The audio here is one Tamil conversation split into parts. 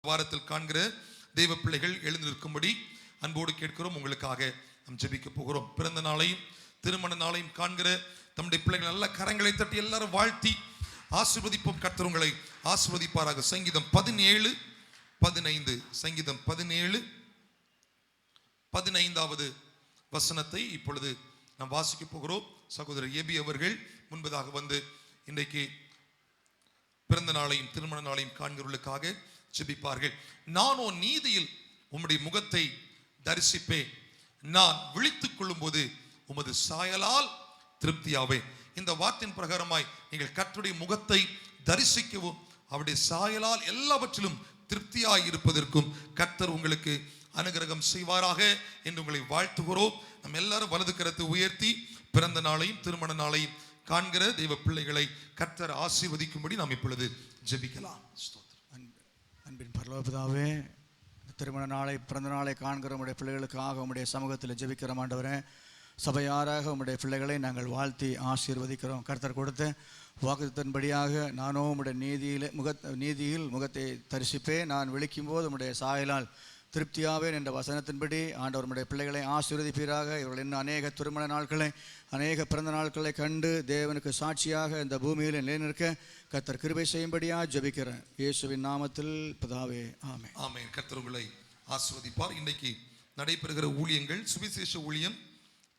வாரத்தில் காண்கிற தெய்வ பிள்ளைகள் எழுந்து நிற்கும்படி அன்போடு கேட்கிறோம். உங்களுக்காக நாம் ஜெபிக்க போகிறோம். பிறந்த நாளையும் திருமண நாளையும் காண்கிற தம்முடைய பிள்ளைகள் நல்ல கரங்களை தட்டி எல்லாரும் வாழ்த்தி ஆசீர்வதிப்போம். கர்த்தர் உங்களை ஆசீர்வதிப்பாராக. சங்கீதம் 17:15 சங்கீதம் 17:15 வசனத்தை இப்பொழுது நாம் வாசிக்க போகிறோம். சகோதரர் ஏபி அவர்கள் முன்பதாக வந்து இன்றைக்கு பிறந்த நாளையும் திருமண நாளையும் காண்கிறவர்களுக்காக ஜெபிப்பார்கள். நானோ நீதியில் உம்முடைய முகத்தை தரிசிப்பேன், நான் விழித்துக் கொள்ளும் போது உமது சாயலால் திருப்தியாவேன். இந்த வார்த்தையின் பிரகாரமாய் நீங்கள் கர்த்தருடைய முகத்தை தரிசிக்கவும் அவருடைய சாயலால் எல்லாவற்றிலும் திருப்தியாய் இருப்பதற்கும் கர்த்தர் உங்களுக்கு அனுகிரகம் செய்வாராக என்று உங்களை வாழ்த்துகிறோம். நம்ம எல்லாரும் வலது கரத்தை உயர்த்தி பிறந்த நாளையும் திருமண நாளையும் காண்கிற தெய்வ பிள்ளைகளை கர்த்தர் ஆசீர்வதிக்கும்படி நாம் இப்பொழுது ஜெபிக்கலாம். அன்பின் பரலோக பிதாவே, திருமண நாளை பிறந்த நாளை காண்கிற உம்முடைய பிள்ளைகளுக்காக உம்முடைய சமூகத்தில் ஜெபிக்கிற ஆண்டவரே, சபையாராக உம்முடைய பிள்ளைகளை நாங்கள் வாழ்த்தி ஆசீர்வதிக்கிறோம். கர்த்தர் கொடுத்த வாக்குத்தத்தின்படியாக நானோ உம்முடைய நீதியில் முகத்தை தரிசிப்பேன், நான் விழிக்கும் போது உம்முடைய சாயலால் திருப்தியாவேன் என்ற வசனத்தின்படி ஆண்டவர் உம்முடைய பிள்ளைகளை ஆசீர்வதிப்பீராக. இவர்கள் இன்னும் அநேக திருமண நாட்களை அநேக பிறந்த நாட்களை கண்டு தேவனுக்கு சாட்சியாக இந்த பூமியில் நிலைநிற்க கர்த்தர் கிருபை செய்யும்படியாக ஜெபிக்கிறேன் இயேசுவின் நாமத்தில் பிதாவே, ஆமென். ஆமென். கர்த்தர் உங்களை ஆசீர்வதிப்பார். இன்றைக்கு நடைபெறுகிற ஊழியங்கள் சுவிசேஷ ஊழியம்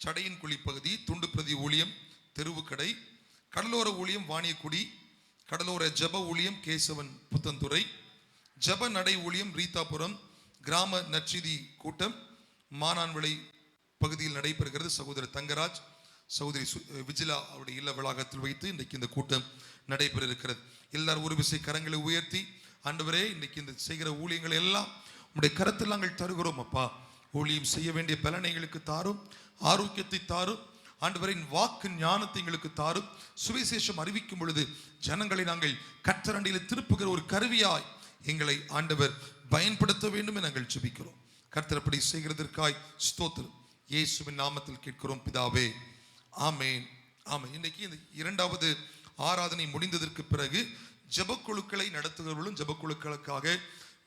சடையின் குழி பகுதி, துண்டு பிரதி ஊழியம் தெருவுக்கடை, கடலோர ஊழியம் வாணியக்குடி, கடலோர ஜப ஊழியம் கேசவன் புத்தந்துறை, ஜப நடை ஊழியம் ரீதாபுரம், கிராம நற்செய்தி கூட்டம் மானான்விளை பகுதியில் நடைபெறுகிறது. சகோதரர் தங்கராஜ் சகோதரி விஜிலா அவருடைய இல்ல வளாகத்தில் வைத்து இன்றைக்கு இந்த கூட்டம் நடைபெற இருக்கிறது. எல்லாரும் ஒரு விசை கரங்களை உயர்த்தி, ஆண்டவரே இன்றைக்கு இந்த செய்கிற ஊழியங்களை எல்லாம் உங்களுடைய கரத்தில் நாங்கள் தருகிறோம் அப்பா. ஊழியம் செய்ய வேண்டிய பலனை எங்களுக்கு தாரும், ஆரோக்கியத்தை தாரும், ஆண்டவரின் வாக்கு ஞானத்தை எங்களுக்கு தாரும். சுவிசேஷம் அறிவிக்கும் பொழுது ஜனங்களை நாங்கள் கர்த்தரண்டையில் திருப்புகிற ஒரு கருவியாய் எங்களை ஆண்டவர் பயன்படுத்த வேண்டும் என நாங்கள் ஜெபிக்கிறோம். கர்த்தர் அப்படி செய்கிறதற்காய் ஸ்தோத்திரம். இயேசுவின் நாமத்தில் கேட்கிறோம் பிதாவே, ஆமென், ஆமென். இன்னைக்கு இந்த இரண்டாவது ஆராதனை முடிந்ததற்கு பிறகு ஜெபக்குழுக்களை நடத்துகிறவர்களும் ஜெபக்குழுக்களுக்காக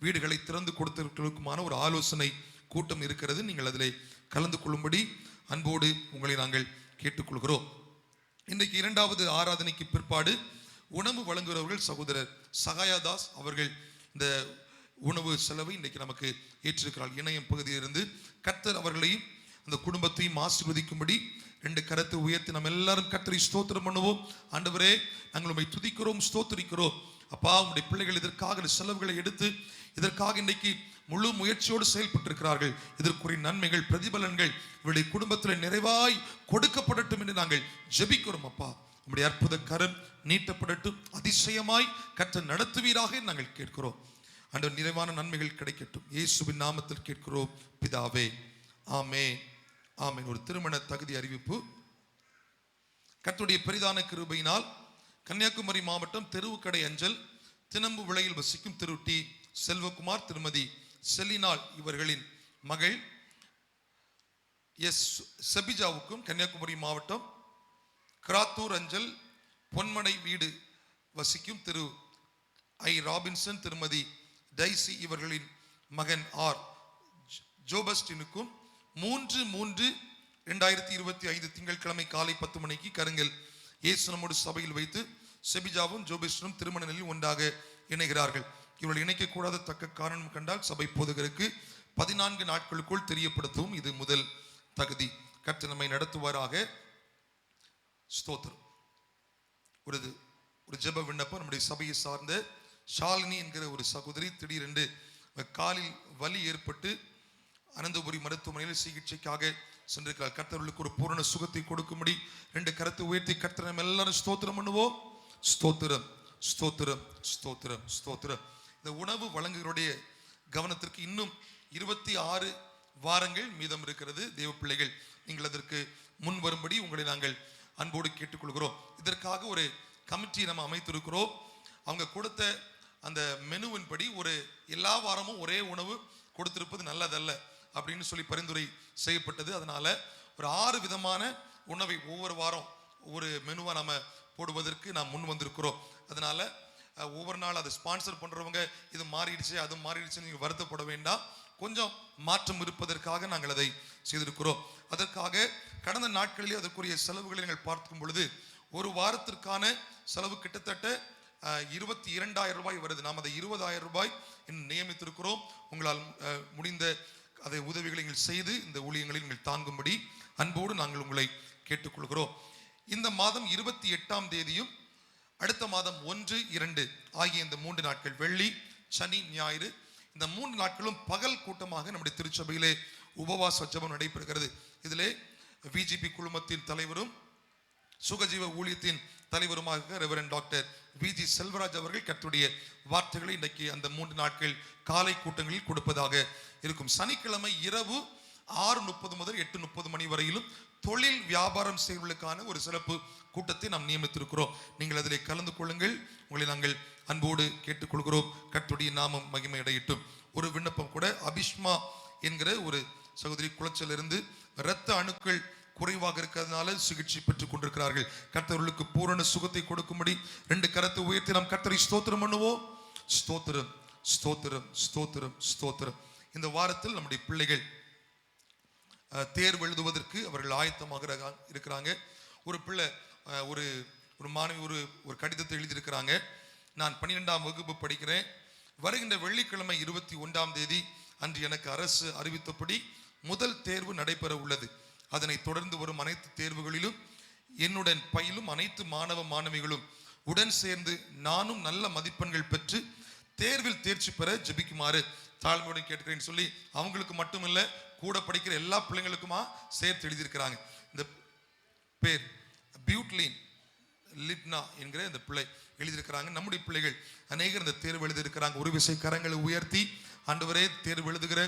வீடுகளை திறந்து கொடுத்தவர்களுக்குமான ஒரு ஆலோசனை கூட்டம் இருக்கிறது. நீங்கள் அதிலே கலந்து கொள்ளும்படி அன்போடு உங்களை நாங்கள் கேட்டுக்கொள்கிறோம். இன்றைக்கு இரண்டாவது ஆராதனைக்கு பிற்பாடு உணவு வழங்குகிறவர்கள் சகோதரர் சகாயதாஸ் அவர்கள் இந்த உணவு செலவை இன்றைக்கு நமக்கு ஏற்றிருக்கிறார். இணையம் பகுதியிலிருந்து கர்த்தர் அவர்களையும் அந்த குடும்பத்தையும் ஆசீர்வதிக்கும்படி ரெண்டு கரத்தை உயர்த்தி நம்ம எல்லாரும் கர்த்தரை ஸ்தோத்திரம் பண்ணுவோம். ஆண்டவரே, நாங்கள் உம்மை துதிக்கிறோம், ஸ்தோத்திரிக்கிறோம் அப்பா. உங்களுடைய பிள்ளைகள் இதற்காக செலவுகளை எடுத்து இதற்காக இன்றைக்கு முழு முயற்சியோடு செயல்பட்டிருக்கிறார்கள். இதற்குரிய நன்மைகள் பிரதிபலன்கள் இவருடைய குடும்பத்தில் நிறைவாய் கொடுக்கப்படட்டும் என்று நாங்கள் ஜெபிக்கிறோம் அப்பா. உம்முடைய அற்புத கரம் நீட்டப்படட்டும், அதிசயமாய் கர்த்தர் நடத்துவீராக நாங்கள் கேட்கிறோம். ஆண்டவர் நிறைவான நன்மைகள் கிடைக்கட்டும் இயேசுவின் நாமத்தில் கேட்கிறோம் பிதாவே, ஆமென், ஆமென். ஒரு திருமண தகுதி அறிவிப்பு. கர்த்தருடைய பெரிதான கிருபையினால் கன்னியாகுமரி மாவட்டம் தெருவுக்கடை அஞ்சல் தினம்பு விளையில் வசிக்கும் திரு டி செல்வகுமார் திருமதி செலினாள் இவர்களின் மகள் எஸ் செபிஜாவுக்கும் கன்னியாகுமரி மாவட்டம் கிராத்தூர் அஞ்சல் பொன்மனை வீடு வசிக்கும் திரு ஐ ராபின்சன் திருமதி டைசி இவர்களின் மகன் ஆர் ஜோபஸ்டினுக்கும் 3/3/2025 திங்கட்கிழமை காலை 10 மணிக்கு கருங்கல் இயேசு நம்மோடு சபையில் வைத்து செபிஜாவும் ஜோபஸ்டினும் திருமண நிலையில் ஒன்றாக இணைகிறார்கள். இவர்கள் இணைக்கக்கூடாத தக்க காரணம் கண்டால் சபை போதகருக்கு 14 நாட்களுக்குள் தெரியப்படுத்தவும் இது முதல் தகுதி. கர்த்தர் நம்மை நடத்துவாராக. ஸ்தோத்திரம். ஒரு ஜெப விண்ணப்பம். நம்முடைய சபையை சார்ந்த ஷாலினி என்கிற ஒரு சகோதரி திடீரென்று காலில் வலி ஏற்பட்டு அனந்தபுரி மருத்துவமனையில் சிகிச்சைக்காக சென்றிருக்கிறார். கர்த்தர்களுக்கு ஒரு பூரண சுகத்தை கொடுக்கும்படி ரெண்டு கரத்தை உயர்த்தி கர்த்தர் நம்ம எல்லாரும் ஸ்தோத்திரம் பண்ணுவோம். ஸ்தோத்திரம், ஸ்தோத்திரம், ஸ்தோத்திரம், ஸ்தோத்திரம். இந்த உணவு வழங்குகளுடைய கவனத்திற்கு இன்னும் 26 வாரங்கள் மீதம் இருக்கிறது. தேவ பிள்ளைகள், நீங்கள் அதற்கு முன் வரும்படி உங்களை நாங்கள் அன்போடு கேட்டுக்கொள்கிறோம். இதற்காக ஒரு கமிட்டி நம்ம அமைத்திருக்கிறோம். அவங்க கொடுத்த அந்த மெனுவின் படி எல்லா வாரமும் ஒரே உணவு கொடுத்திருப்பது நல்லதல்ல அப்படின்னு சொல்லி பரிந்துரை செய்யப்பட்டது. அதனால ஒரு 6 விதமான உணவை ஒவ்வொரு வாரம் ஒரு மெனுவை நம்ம போடுவதற்கு நாம் முன் வந்திருக்கிறோம். அதனால ஒவ்வொரு நாள் அதை ஸ்பான்சர் பண்றவங்க இது மாறிடுச்சு அது மாறிடுச்சு நீங்க வருத்தப்பட வேண்டாம். கொஞ்சம் மாற்றம் இருப்பதற்காக நாங்கள் அதை செய்திருக்கிறோம். அதற்காக கடந்த நாட்களிலே அதற்குரிய செலவுகளை நீங்கள் பார்க்கும் பொழுது ஒரு வாரத்திற்கான செலவு கிட்டத்தட்ட 22,000 ரூபாய் வருது. நாம் அதை 20,000 ரூபாய் நியமித்திருக்கிறோம். உங்களால் முடிந்த அதை உதவிகளை நீங்கள் செய்து இந்த ஊழியங்களை நீங்கள் தாங்கும்படி அன்போடு நாங்கள் உங்களை கேட்டுக்கொள்கிறோம். இந்த மாதம் 28ஆம் தேதியும் அடுத்த மாதம் 1, 2 ஆகிய இந்த 3 நாட்கள், வெள்ளி, சனி, ஞாயிறு, இந்த 3 நாட்களும் பகல் கூட்டமாக நம்முடைய திருச்சபையிலே உபவாச ஜெபம் நடைபெறுகிறது. இதிலே விஜிபி குழுமத்தின் தலைவரும் சுகஜீவ ஊழியத்தின் தலைவருமாக ரெவரண்ட் டாக்டர் விஜி செல்வராஜ் அவர்கள் கர்த்தருடைய வார்த்தைகளை இன்றைக்கு அந்த 3 நாட்கள் காலை கூட்டங்களில் கொடுப்பதாக இருக்கும். சனிக்கிழமை இரவு 6:30 முதல் 8:30 மணி வரையிலும் தொழில் வியாபாரம் செய்வர்களுக்கான ஒரு சிறப்பு கூட்டத்தை நாம் நியமித்திருக்கிறோம். நீங்கள் அதிலே கலந்து கொள்ளுங்கள். உங்களை நாங்கள் அன்போடு கேட்டுக்கொள்கிறோம். கர்த்தருடைய நாமம் மகிமை அடையட்டும். ஒரு விண்ணப்பம் கூட, அபிஷ்மா என்கிற ஒரு சகோதரி குளச்சலிருந்து இரத்த அணுக்கள் குறைவாக இருக்கிறதுனால சிகிச்சை பெற்றுக் கொண்டிருக்கிறார்கள். கர்த்தர்களுக்கு பூரண சுகத்தை கொடுக்கும்படி 2 கரத்தை உயர்த்தி நாம் கர்த்தரை ஸ்தோத்திரம் பண்ணுவோம். ஸ்தோத்திரம், ஸ்தோத்திரம், ஸ்தோத்திரம், ஸ்தோத்திரம். இந்த வாரத்தில் நம்முடைய பிள்ளைகள் தேர்வு எழுதுவதற்கு அவர்கள் ஆயத்தமாக இருக்கிறாங்க. ஒரு பிள்ளை ஒரு மாணவி ஒரு கடிதத்தை எழுதியிருக்கிறாங்க. நான் 12ஆம் வகுப்பு படிக்கிறேன். வருகின்ற வெள்ளிக்கிழமை 21ஆம் தேதி அன்று எனக்கு அரசு அறிவித்தபடி முதல் தேர்வு நடைபெற உள்ளது. அதனை தொடர்ந்து வரும் அனைத்து தேர்வுகளிலும் என்னுடன் பயிலும் அனைத்து மாணவ மாணவிகளும் உடன் சேர்ந்து நானும் நல்ல மதிப்பெண்கள் பெற்று தேர்வில் தேர்ச்சி பெற ஜெபிக்குமாறு தாழ்மையுடன் கேட்கிறேன்னு சொல்லி அவங்களுக்கு மட்டுமில்ல, கூட படிக்கிற எல்லா பிள்ளைங்களுக்குமா சேர்த்து எழுதியிருக்கிறாங்க. இந்த பேர் பியூட்லின் லிட்னா என்கிற இந்த பிள்ளை எழுதியிருக்கிறாங்க. நம்முடைய பிள்ளைகள் அநேகர் இந்த தேர்வு எழுதியிருக்கிறாங்க. ஒரு விசை கரங்களை உயர்த்தி ஆண்டவரே தேர்வு எழுதுகிற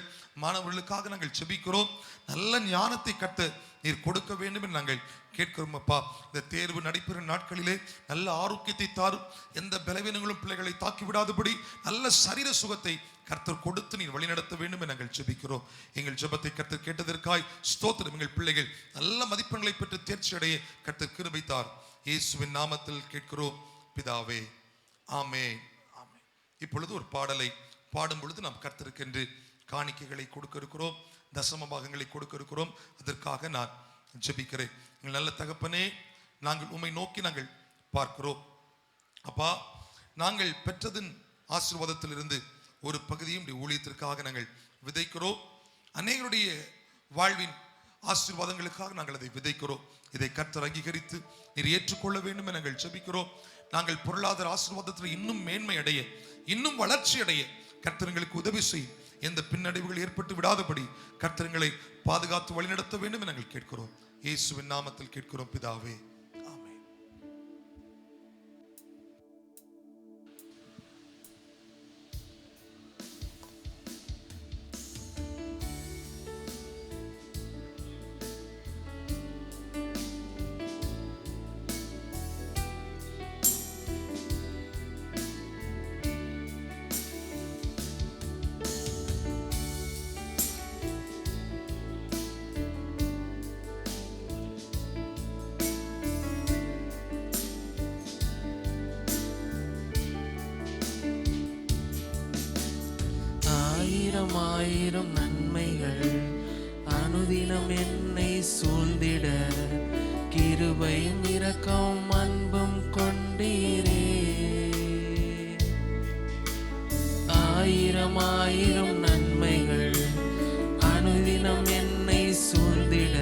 மாணவர்களுக்காக நாங்கள் ஜெபிக்கிறோம். நல்ல ஞானத்தை கட்ட நீர் கொடுக்க வேண்டும் என்று நாங்கள் கேட்கிறோம் அப்பா. இந்த தேர்வு நடைபெறும் நாட்களிலே நல்ல ஆரோக்கியத்தை தாரும். எந்த பலவீனங்களும் பிள்ளைகளை தாக்கி விடாதபடி நல்ல சரீர சுகத்தை கர்த்தர் கொடுத்து நீர் வழிநடத்த வேண்டும் என்று நாங்கள் ஜெபிக்கிறோம். எங்கள் ஜெபத்தை கர்த்தர் கேட்டதற்காய் ஸ்தோத்திரம். எங்கள் பிள்ளைகள் நல்ல மதிப்பெண்களை பெற்று தேர்ச்சி அடைய கர்த்தர் கிருபை தார். இயேசுவின் நாமத்தில் கேட்கிறோம் பிதாவே, ஆமென். இப்பொழுது ஒரு பாடலை பாடும் பொழுது நாம் கர்த்தருக்கென்று காணிக்கைகளை கொடுக்க இருக்கிறோம், தசம பாகங்களை கொடுக்க இருக்கிறோம். அதற்காக நான் ஜெபிக்கிறேன். எங்கள் நல்ல தகப்பனே, நாங்கள் உம்மை நோக்கி நாங்கள் பார்க்கிறோம் அப்பா. நாங்கள் பெற்றதன் ஆசீர்வாதத்திலிருந்து ஒரு பகுதியும் ஊழியத்திற்காக நாங்கள் விதைக்கிறோம். அநேகருடைய வாழ்வின் ஆசீர்வாதங்களுக்காக நாங்கள் அதை விதைக்கிறோம். இதை கர்த்தர் அங்கீகரித்து நீர் ஏற்றுக்கொள்ள வேண்டும் என நாங்கள் ஜெபிக்கிறோம். நாங்கள் பொருளாதார ஆசீர்வாதத்தில் இன்னும் மேன்மை அடைய, இன்னும் வளர்ச்சி அடைய கர்த்தர் எங்களுக்கு உதவி செய்யும். எந்த பின்னடைவுகள் ஏற்பட்டு விடாதபடி கர்த்தர் பாதுகாத்து வழிநடத்த வேண்டும் என நாங்கள் கேட்கிறோம். இயேசுவின் நாமத்தில் கேட்கிறோம் பிதாவே, ஆமென். ஆயிரம் நன்மைகள் அனுதினம் என்னை சூழ்ந்திட கிருபையும் இரக்கம் அன்பும் கொண்டீரே. ஆயிரம் நன்மைகள் அனுதினம் என்னை சூழ்ந்திட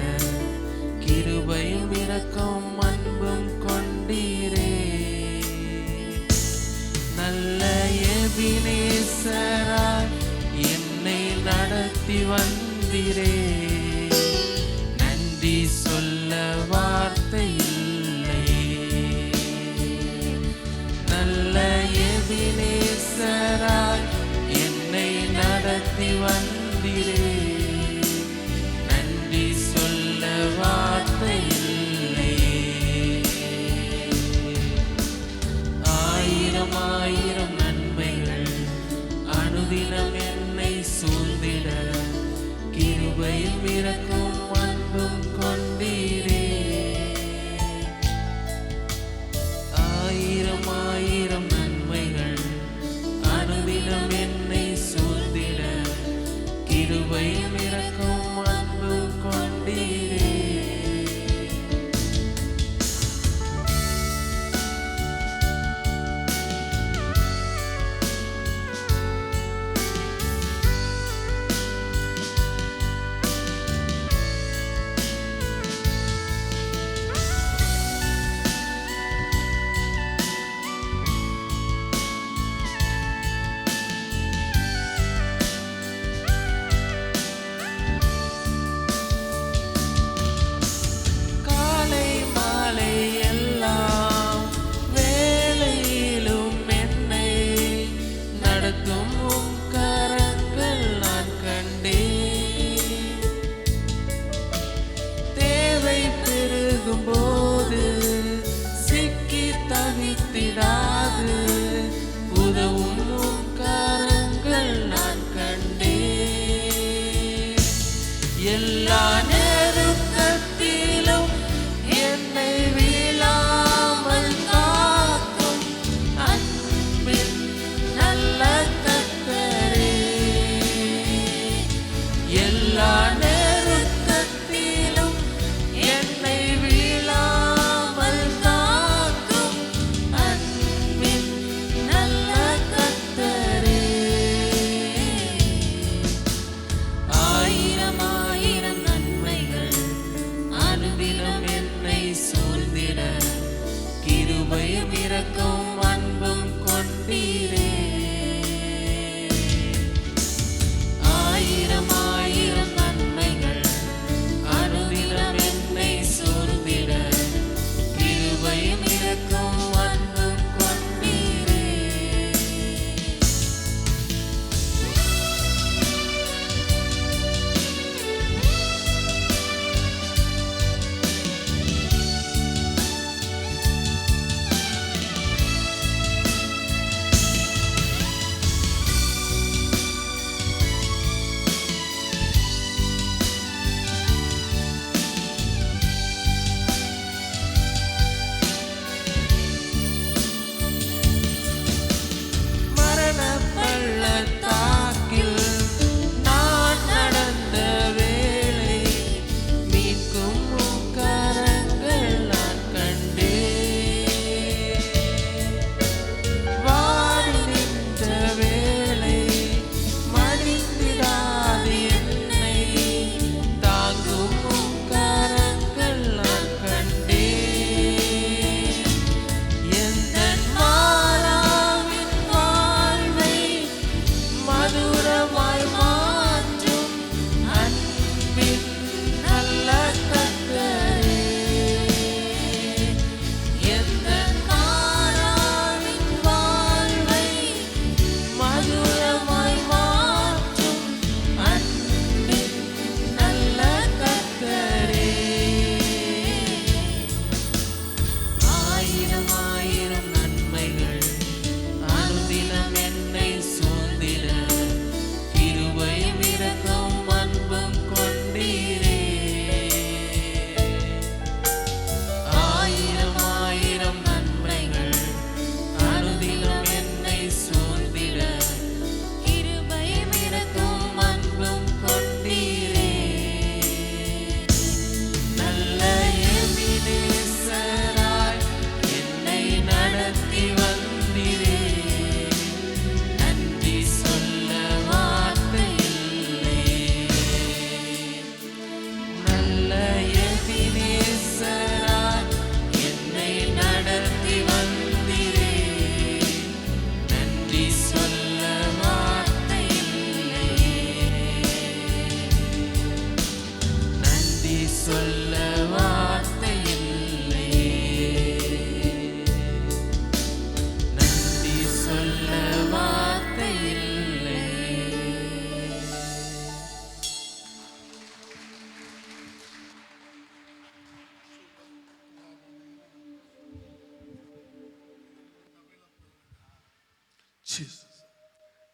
கிருபையும் இரக்கம் அன்பும் கொண்டீரே. நல்ல எபினேசராய் என்னை நடத்தி வந்திரே. நன்றி சொல்ல வார்த்தை இல்லை. நல்ல எபினேசராய் என்னை நடத்தி வந்திரே. நன்றி சொல்ல வார்த்தை இல்லை. ஆயிரம் நன்மைகள் அனுதினம் என்னை சூழ்ந்திட கிருபையும் இரக்கம் அன்பும் கொண்டீரே. ஆயிரம் நன்மைகள்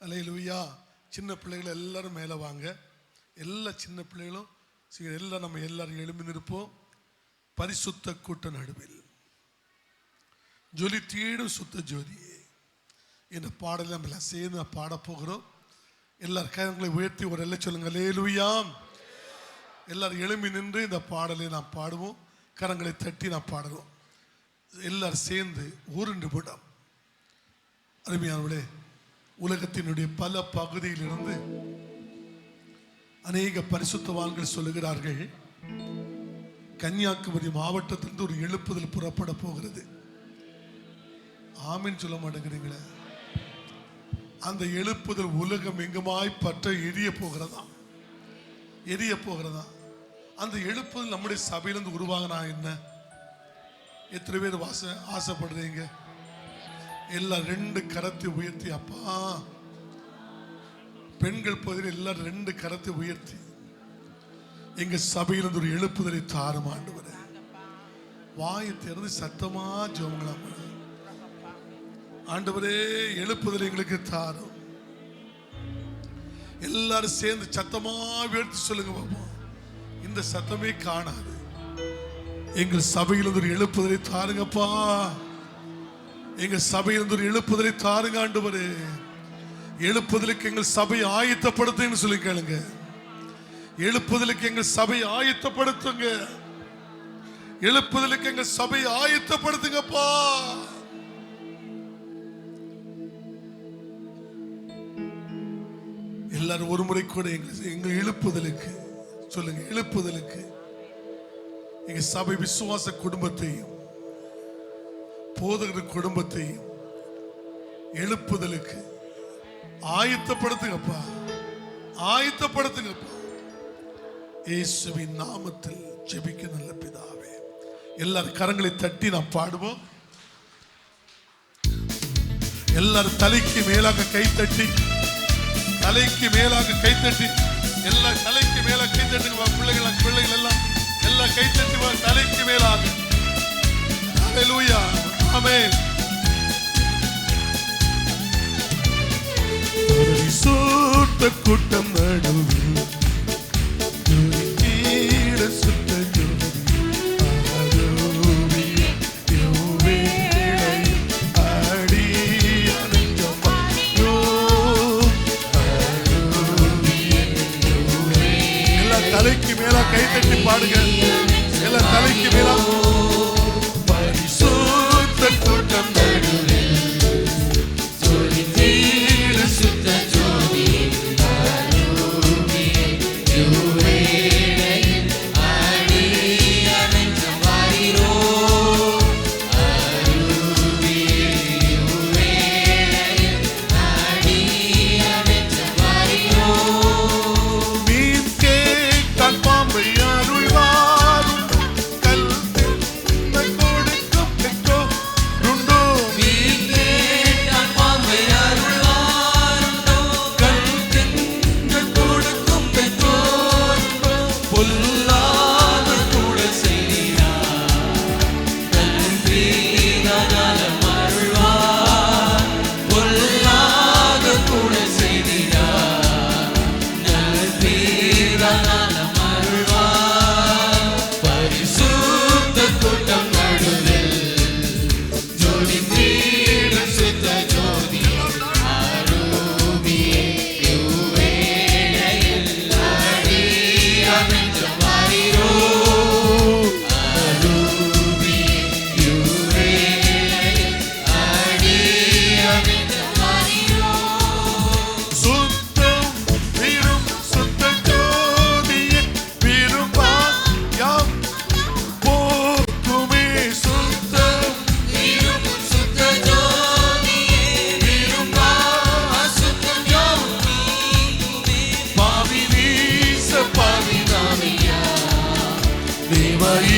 அல்லேலூயா. சின்ன பிள்ளைகள் எல்லாரும் மேலே வாங்க. எல்லா சின்ன பிள்ளைகளும் எல்லாம் நம்ம எல்லாரும் எழும்பி நிற்போம். பரிசுத்த கூட்ட நடுவில் ஜொலி தீடும் சுத்த ஜோதியே இந்த பாடலை நம்ம எல்லாம் சேர்ந்து பாட போகிறோம். எல்லாரும் கைகளை உயர்த்தி ஒரு எல்லை சொல்லுங்க. அல்லேலூயா. எல்லாரும் எழும்பி நின்று இந்த பாடலை நாம் பாடுவோம். கரங்களை தட்டி நாம் பாடுவோம். எல்லாரும் சேர்ந்து ஒரு நிமிடம். அருமையானவர்களே, உலகத்தினுடைய பல பகுதியிலிருந்து அநேக பரிசுத்தவான்கள் சொல்லுகிறார்கள், கன்னியாகுமரி மாவட்டத்திலிருந்து ஒரு எழுப்புதல் புறப்பட போகிறது. ஆமீன் சொல்ல மாட்டேங்கிறீங்களே? அந்த எழுப்புதல் உலகம் எங்குமாய் பற்ற எரிய போகிறதா, எரிய போகிறதா. அந்த எழுப்புதல் நம்முடைய சபையிலிருந்து உருவாகினா என்ன? எத்தனை பேர் ஆசைப்படுறீங்க? எல்லாம் ரெண்டு கரத்தை உயர்த்தி, அப்பா பெண்கள் பகுதியில் எல்லாரும் ரெண்டு கரத்தை உயர்த்தி, எங்க சபையிலிருந்து ஒரு எழுப்புதலை தாரும் ஆண்டவரே. வாயை திறந்து சத்தமா ஜெபங்களாம். ஆண்டவரே, எழுப்புதலை எங்களுக்கு தாரும். எல்லாரும் சேர்ந்து சத்தமா உயர்த்தி சொல்லுங்க பாப்பா. இந்த சத்தமே காணாது. எங்கள் சபையிலிருந்து ஒரு எழுப்புதலை தாருங்கப்பா. எங்க சபையிலிருந்து ஒரு எழுப்புதலை தாருங்க ஆண்டவரே. எழுப்புதலுக்கு எங்கள் சபையை ஆயத்தப்படுத்துங்க சொல்லி கேளுங்க. எழுப்புதலுக்கு எங்கள் சபையை ஆயத்தப்படுத்துங்க. எழுப்புதலுக்கு எங்கள் சபையை ஆயத்தப்படுத்துங்கப்பா. எல்லாரும் ஒரு முறை கூட எங்கள் எழுப்புதலுக்கு சொல்லுங்க. எழுப்புதலுக்கு எங்க சபை விசுவாச குடும்பத்தையும் போதகர் குடும்பத்தையும் எழுப்புதலுக்கு ஆயத்தப்படுத்துங்கப்பா, ஆயத்தப்படுத்துங்கப்பா. இயேசுவின் நாமத்தில் ஜெபிக்க நல்ல பிதாவே. எல்லாரும் கரங்களை தட்டி நாம் பாடுவோம். எல்லாரும் தலைக்கு மேலாக கைத்தட்டி, தலைக்கு மேலாக கைத்தட்டி, எல்லா தலைக்கு மேல கைத்தட்டுங்க. பிள்ளைகள் எல்லாம் எல்லாம் கைத்தட்டி தலைக்கு மேலாக. ஹல்லேலூயா. ஆமென். பரிசுத்த கூட்டம் நடுவில் சுத்த தலைக்கு மேல கைத்தட்டி பாடுங்க. எல்லாம் தலைக்கு மேல. பரிசுத்த கூட்டம் நடுவில் சுத்த ஜோதி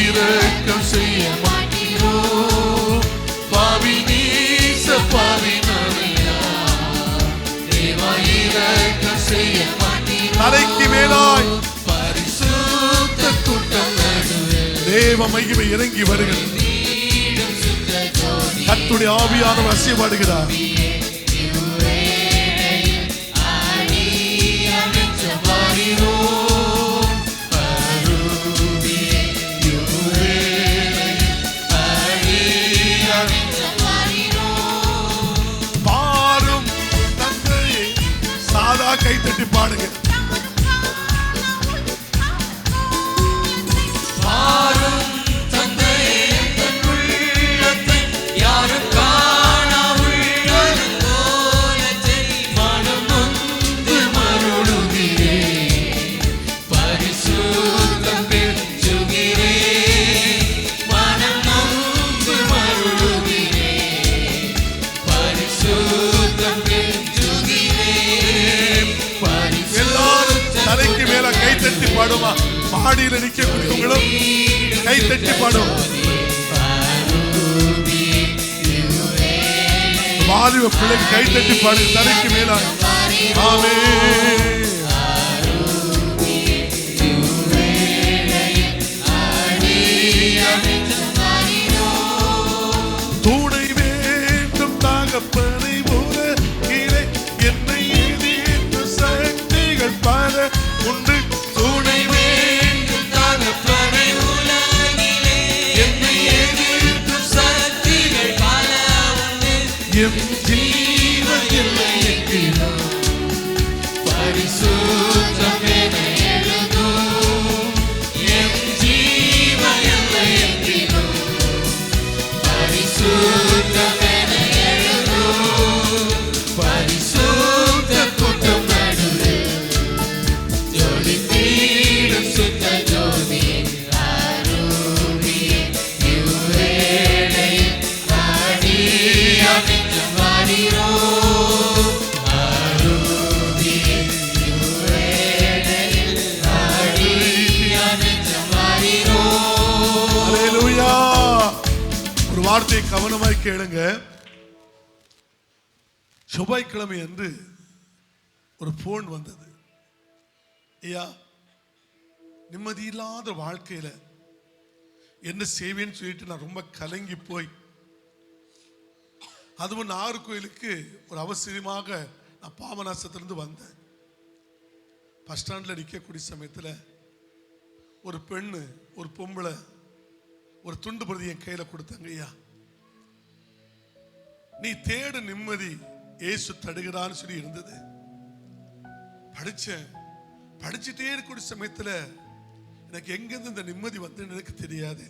இரக்கம் செய்ய மாட்டீரோ பாவி நீச பாவி நாமையா தேவா இரக்கம் செய்ய மாட்டீரோ தலைக்கு மேலாய் பரிசுத்த கூட்டம் நடுவில் தேவ மகிமை இறங்கி வருகிறது கர்த்தருடைய ஆவியானவர் அசைவாடுகிறார் பாடுமா? மாடியில் நிற்கக்கூடியவங்களும் கை தட்டி பாடும். வாலிப பிள்ளைக்கு கை தட்டி பாடு, தலைக்கு மேலாய். ஆமென். துணை வேண்டும் தகப்பனை உலகிலே, என்னை எதிர்த்து சக்திகள் பல உண்டு. துணை வேண்டும் தகப்பனை உலகிலே, என்னை எதிர்த்து சக்திகள் பல உண்டு. என் ஜீவன் இல்லை என்கிறோம், பரிசுத்தம் என எழுதும். என் ஜீவன் இல்லை என்கிறோம், பரிசுத்தம் என எழுதும். பரிசுத்த கூட்டம் நடுவில் ஜொலித்திடும் சுத்த ஜோதியே, அருவியே இவ்வேளையில் ஆடியமைக்கும் வாரீரோ. அருவியே இவ்வேளையில் ஆடியமைக்கும் வாரீரோ. அல்லேலூயா. ஒரு வார்த்தையை கவனமாய் கேளுங்க. செவ்வாய்க்கிழமை அன்று ஒரு போன் வந்தது. ஐயா, நிம்மதி இல்லாத வாழ்க்கையில என்ன செய்வேன்னு சொல்லிட்டு நான் ரொம்ப கலங்கி போய், அதுவும் நாகர்கோயிலுக்கு ஒரு அவசரமாக நான் பாபநாசத்திலிருந்து வந்தேன். பஸ் ஸ்டாண்டில் நிற்கக்கூடிய சமயத்தில் ஒரு பெண்ணு, ஒரு பொம்பளை ஒரு துண்டு பிரதி என் கையில் கொடுத்தாங்க. ஐயா, நீ தேடு நிம்மதி, இயேசு தடுகிறான்னு சொல்லி இருந்தது. படிச்சுட்டே இருக்கக்கூடிய சமயத்தில் எனக்கு எங்கிருந்து இந்த நிம்மதி வந்து எனக்கு தெரியாது.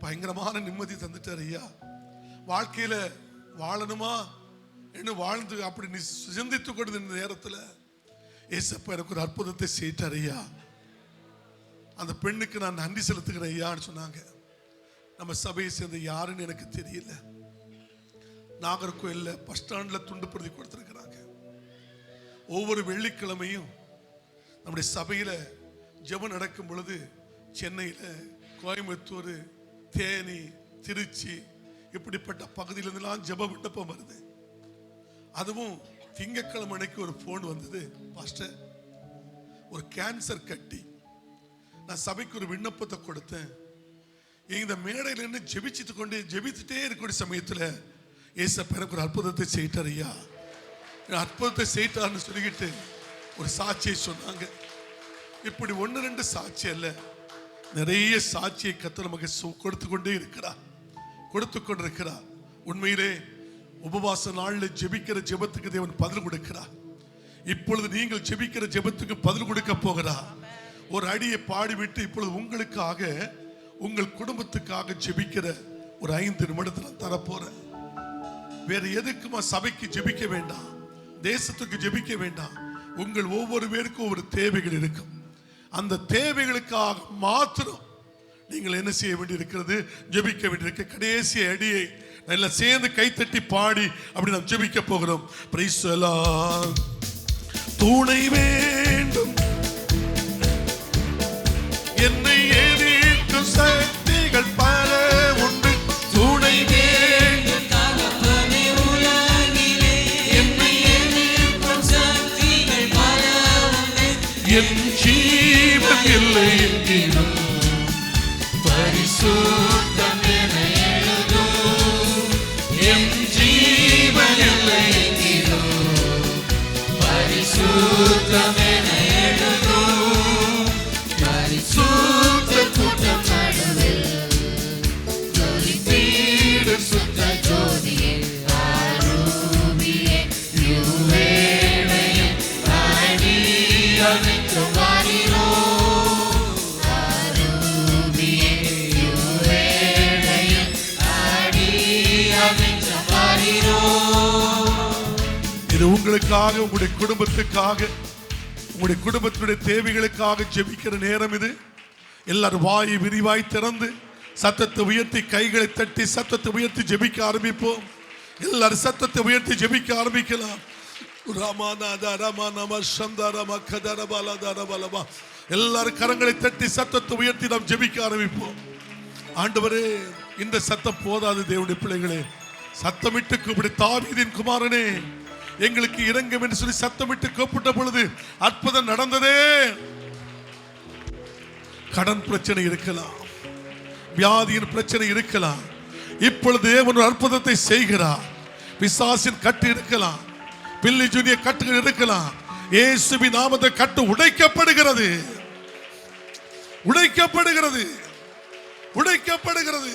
பயங்கரமான நிம்மதி தந்துட்டார். ஐயா, வாழ்க்கையில வாழணுமா என்ன வாழ்ந்து அப்படி நீ சிந்தித்து கொண்டு இந்த நேரத்தில் ஏசப்பா எனக்கு ஒரு அற்புதத்தை செய்தார். ஐயா, அந்த பெண்ணுக்கு நான் நன்றி செலுத்துகிறேன் ஐயான்னு சொன்னாங்க. நம்ம சபையை சேர்ந்த யாருன்னு எனக்கு தெரியல. நாகர்கோயில்ல பஸ் ஸ்டாண்ட்ல துண்டு பிரதி கொடுத்திருக்கிறாங்க. ஒவ்வொரு வெள்ளிக்கிழமையும் நம்முடைய சபையில ஜெபம் நடக்கும் பொழுது சென்னையில, கோயம்புத்தூர், தேனி, திருச்சி இப்படிப்பட்ட பகுதியிலிருந்தெல்லாம் ஜெப விண்ணப்பம் வருது. அதுவும் திங்கட்கிழமை அன்னைக்கு ஒரு போன் வந்தது. பாஸ்டர், ஒரு கேன்சர் கட்டி, நான் சபைக்கு ஒரு விண்ணப்பத்தை கொடுத்தேன். இந்த மேடையில் இருந்து ஜெபிச்சுட்டே இருக்கக்கூடிய சமயத்தில் ஏசப்பா எனக்கு ஒரு அற்புதத்தை செய்தார். ஐயா, அற்புதத்தை செய்தார்னு சொல்லிக்கிட்டு ஒரு சாட்சியை சொன்னாங்க. இப்படி 1-2 சாட்சி அல்ல, நிறைய சாட்சியை கர்த்தர் நமக்கு கொடுத்து கொண்டிருக்கிறார். உண்மையிலே உபவாச நாளில் ஜெபிக்கிற ஜெபத்துக்கு தேவன் பதில் கொடுக்கிறார். இப்பொழுது நீங்கள் ஜெபிக்கிற ஜெபத்துக்கு பதில் கொடுக்க போகிறார். ஒரு அடியை பாடிவிட்டு இப்பொழுது உங்களுக்காக, உங்கள் குடும்பத்துக்காக ஜெபிக்கிற ஒரு 5 நிமிடத்தில் தரப்போறேன். வேற எதுக்குமா சபைக்கு ஜெபிக்க வேண்டாம், தேசத்துக்கு ஜெபிக்க வேண்டாம். உங்கள் ஒவ்வொரு பேருக்கும் ஒரு தேவைகள் இருக்கும். அந்த தேவைகளுக்காக மாத்திரம் நீங்கள் என்ன செய்ய வேண்டியிருக்கிறது? ஜெபிக்க வேண்டியிருக்க. கடைசி அடியை நல்லா சேர்ந்து கைத்தட்டி பாடி அப்படி நாம் ஜெபிக்க போகிறோம். Praise the Lord. துணை வேண்டும், என்னை எதிர்க்கும் சக்திகள் பல உண்டு. துணை வேண்டும் தகப்பனே உலகிலே, என்னை எதிர்க்கும் சக்திகள் பல உண்டு. என் ஜீவன் இல்லை என்கிறோம், பரிசுத்தம் என எழுதும். என் ஜீவன் இல்லை என்கிறோம், பரிசுத்தம் என எழுதும். பரிசுத்த கூட்டம் நடுவில் ஜொலித்திடும் சுத்த ஜோதியே, அருவியே இவ்வேளையில் ஆடியமைக்கும் வாரீரோ. அருவியே இவ்வேளையில் ஆடியமைக்கும் வாரீரோ. இது உங்களுக்காக, உங்களுடைய குடும்பத்துக்காக, உங்களுடைய குடும்பத்தினுடைய தேவைகளுக்காக ஜெபிக்கிற நேரம் இது. எல்லாரும் வாயை விரிவாய் திறந்து சத்தத்தை உயர்த்தி, கைகளை தட்டி சத்தத்தை உயர்த்தி ஜெபிக்க ஆரம்பிப்போம். எல்லாரும் சத்தத்தை உயர்த்தி ஜெபிக்க ஆரம்பிக்கலாம். எல்லாரும் கரங்களை தட்டி சத்தத்தை உயர்த்தி நாம் ஜெபிக்க ஆரம்பிப்போம். ஆண்டவரே, இந்த சத்தம் போதாது தேவனுடைய பிள்ளைகளே, சத்தமிட்டு கூப்பிடு, தாவீதின் குமாரனே எங்களுக்கு இறங்கும் என்று சொல்லி சத்தமிட்டு கூப்பிட்ட பொழுது அற்புதம் நடந்ததே. கடன் பிரச்சனை இருக்கலாம், வியாதியின் பிரச்சனை இருக்கலாம், இப்பொழுது தேவன் ஒரு அற்புதத்தை செய்கிறார். பிசாசின் கட்டு இருக்கலாம், பில்லி ஜூனிய கட்டுகள் இருக்கலாம். இயேசுவின் நாமத்தை கட்டு உடைக்கப்படுகிறது, உடைக்கப்படுகிறது, உடைக்கப்படுகிறது.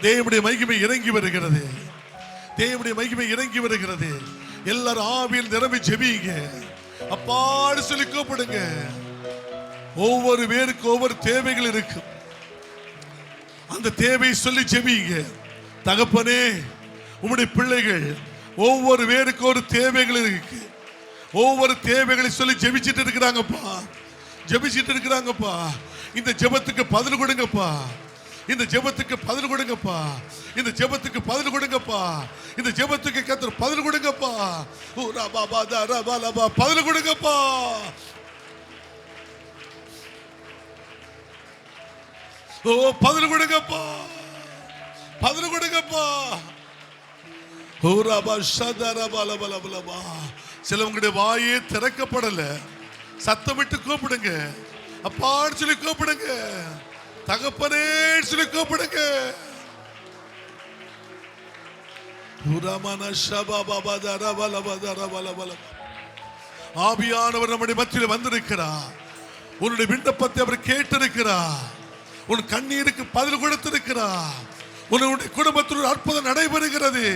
தேவனுடைய மகிமை இறங்கி வருகிறது, தேவனுடைய மகிமை இறங்கி வருகிறது. எல்லாரும் ஆவியில் நிரம்பி ஜெபிங்க, அப்பாடு சொல்லி கூப்பிடுங்க. ஒவ்வொரு பேருக்கு ஒவ்வொரு தேவைகள் இருக்கும், அந்த தேவையை சொல்லி ஜெபிங்க. தகப்பனே, உம்முடைய பிள்ளைகள் ஒவ்வொரு பேருக்கு ஒரு தேவைகள் இருக்கு, ஒவ்வொரு தேவைகளை சொல்லி ஜெபிச்சிட்டு இருக்கிறாங்கப்பா, ஜெபிச்சிட்டு இருக்கிறாங்கப்பா. இந்த ஜெபத்துக்கு பதில் கொடுங்கப்பா, இந்த ஜெபத்துக்கு பதில் கொடுங்கப்பா, இந்த ஜெபத்துக்கு பதில் கொடுங்கப்பா, இந்த ஜெபத்துக்கு கர்த்தர் பதில் கொடுங்கப்பா. பதில் கொடுங்கப்பா. ஓ, பதில் கொடுங்கப்பா, பதில் கொடுங்கப்பா. சிலவங்களுடைய வாயே திறக்கப்படல, சத்தமிட்டு கூப்பிடுங்க, அப்பான்னு சொல்லி கூப்பிடுங்க, தகப்பனே சொல்லி கூப்பிடுங்க. ஆவியானவர் நம்முடைய மத்தியில் வந்திருக்கிறார். உன்னுடைய விண்ணப்பத்தை அவர் கேட்டிருக்கிறார், உன் கண்ணீருக்கு பதில் கொடுத்திருக்கிறார். உன்னுடைய குடும்பத்தில் அற்புதம் நடைபெறுகிறது,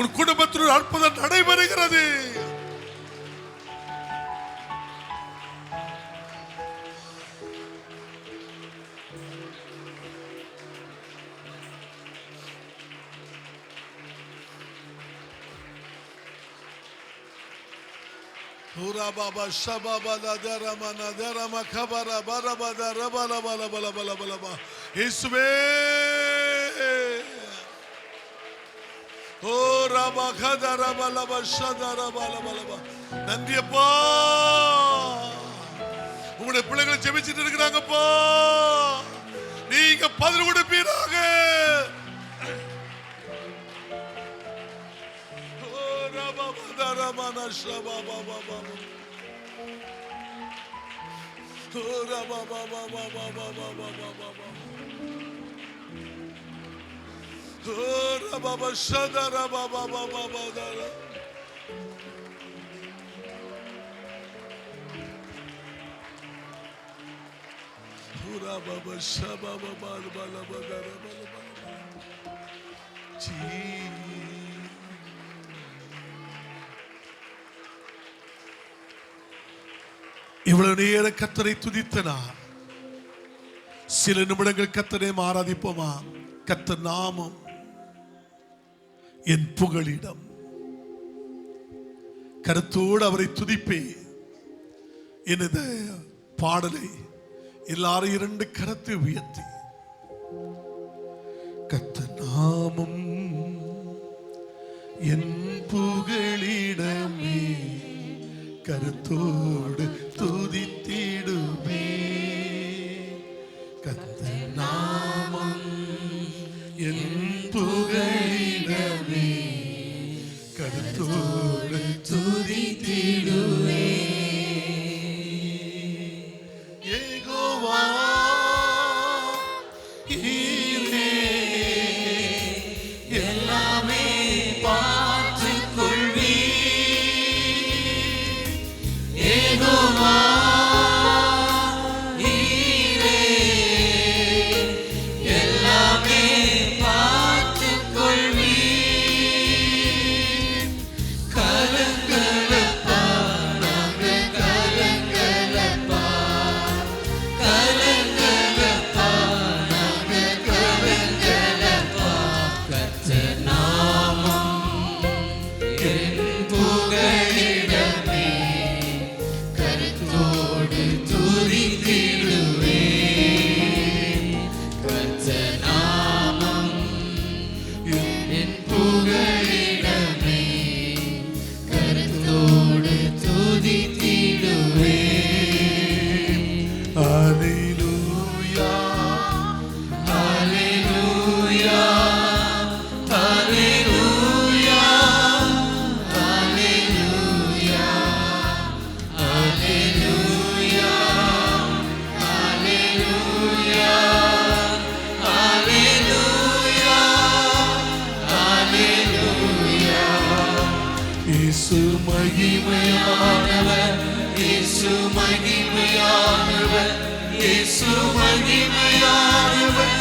உன் குடும்பத்தில் அற்புதம் நடைபெறுகிறது. நன்றியப்பா. உங்களுடைய பிள்ளைகளை ஜெபிச்சிட்டு இருக்கிறாங்கப்பா, நீங்க பதில் கொடுப்பீராக. இவ்வளவு நேரம் கர்த்தரை துதித்தனா, சில நிமிடங்கள் கர்த்தரை ஆராதிப்போமா? கர்த்தர் நாமம் என் புகழிடம், கருத்தோடு அவரை துதிப்பே. எனது பாடலை எல்லாரும் இரண்டு கரத்தை உயர்த்தி, கர்த்தர் நாமம் என் புகழிடமே, கருத்தோடு துதித்திடுமே. கர்த்தர் நாமம் என் புகழிடமே, கருத்தோடு துதித்திடுவே. யெகோவா ஈரே, எல்லாமே பார்த்துக் கொள்வீ. யெகோவா ஈரே, எல்லாமே பார்த்துக் கொள்வீ. கலங்கலப்பா, நாங்க கலங்கலப்பா, கலங்கலப்பா, நாங்க கலங்கலப்பா. கர்த்தர் நாமம் என் புகழிடமே, கருத்தோடு துதித்திடுவே. கர்த்தர் நாமம் என் புகழிடமே, கருத்தோடு இயேசு மகிமையானவர், இயேசு மகிமையானவர், இயேசு மகிமையானவர்,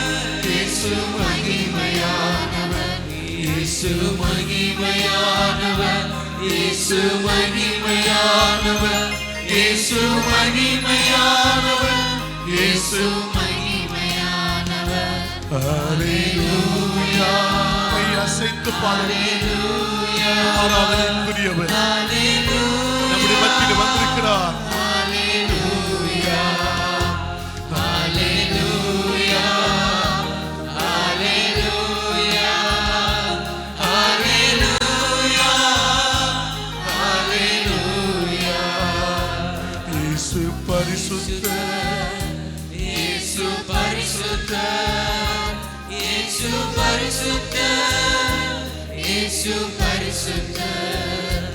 இயேசு மகிமையானவர், இயேசு மகிமையானவர், இயேசு மகிமையானவர், இயேசு மகிமையானவர், இயேசு மகிமையானவர். ஹalleluya. அசைத்து பாடுங்கள். ஆராதனைக்குரியவர் நம்முடைய மத்தியில் வந்திருக்கிறார். ஹalleluya, ஹalleluya, ஹalleluya, ஹalleluya, ஹalleluya. இயேசு பரிசுத்தர், இயேசு பரிசுத்தர், இயேசு பரிசுத்தர், இயேசு பரிசுத்தர்,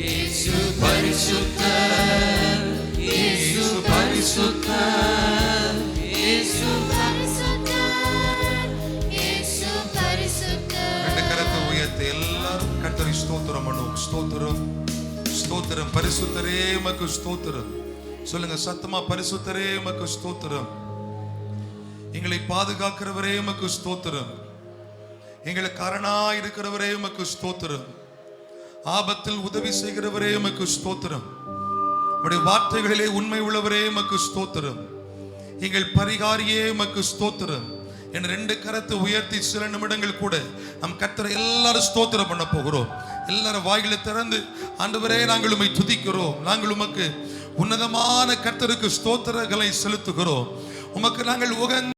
இயேசு பரிசுத்தர், இயேசு பரிசுத்தர், இயேசு ரெண்டு கரத்தை உயர்த்தி எல்லாரும் கர்த்தரை ஸ்தோத்திரம் பண்ணுவோம். ஸ்தோத்திரம், ஸ்தோத்திரம். பரிசுத்தரே உமக்கு ஸ்தோத்திரம். சொல்லுங்க சத்தமா, பரிசுத்தரே உமக்கு ஸ்தோத்திரம். எங்களை பாதுகாக்கிறவரே உமக்கு ஸ்தோத்திரம். எங்களுக்கு அரணா இருக்கிறவரே உமக்கு ஸ்தோத்திரம். ஆபத்தில் உதவி செய்கிறவரே உமக்கு ஸ்தோத்திரம். உம்முடைய வார்த்தைகளிலே உண்மை உள்ளவரே உமக்கு ஸ்தோத்திரம். எங்கள் பரிகாரியே உமக்கு ஸ்தோத்திரம். என் ரெண்டு கரத்தை உயர்த்தி சில நிமிடங்கள் கூட நம் கர்த்தரை எல்லாரும் ஸ்தோத்திரம் பண்ண போகிறோம். எல்லாரும் வாய்களை திறந்து, ஆண்டவரே நாங்கள் உம்மை துதிக்கிறோம், நாங்கள் உமக்கு உன்னதமான கர்த்தருக்கு ஸ்தோத்திரங்களை செலுத்துகிறோம், உமக்கு நாங்கள் உகந்த